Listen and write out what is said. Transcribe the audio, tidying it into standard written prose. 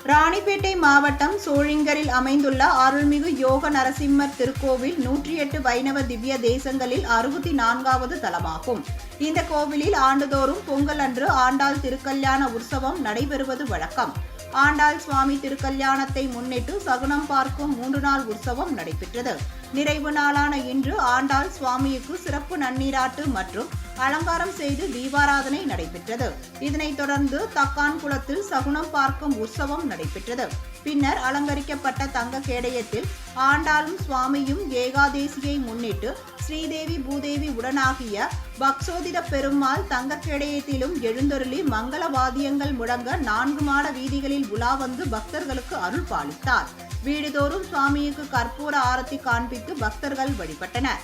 ராணிப்பேட்டை மாவட்டம் சோளிங்கரில் அமைந்துள்ள அருள்மிகு யோக நரசிம்மர் திருக்கோவில் 108 வைணவ திவ்ய தேசங்களில் 64வது தலமாகும். இந்த கோவிலில் ஆண்டுதோறும் பொங்கல் அன்று ஆண்டாள் திருக்கல்யாண உற்சவம் நடைபெறுவது வழக்கம். ஆண்டாள் சுவாமி திருக்கல்யாணத்தை முன்னிட்டு சகுனம் பார்க்கும் 3 நாள் உற்சவம் நடைபெற்றது. நிறைவு நாளான இன்று ஆண்டாள் சுவாமிக்கு சிறப்பு நன்னீராட்டு மற்றும் அலங்காரம் செய்து தீபாராதனை நடைபெற்றது. இதனைத் தொடர்ந்து தக்கான் குளத்தில் சகுனம் பார்க்கும் உற்சவம் நடைபெற்றது. பின்னர் அலங்கரிக்கப்பட்ட தங்க கேடயத்தில் ஆண்டாளும் சுவாமியும் ஏகாதேசியை முன்னிட்டு ஸ்ரீதேவி பூதேவி உடனாகிய பக்சோதித பெருமாள் தங்க கேடயத்திலும் எழுந்தருளி மங்கள வாத்தியங்கள் முழங்க 4 மாட வீதிகளில் உலா வந்து பக்தர்களுக்கு அருள் பாலித்தார். வீடுதோறும் சுவாமிக்கு கற்பூர ஆரத்தி காண்பித்து பக்தர்கள் வழிபட்டனர்.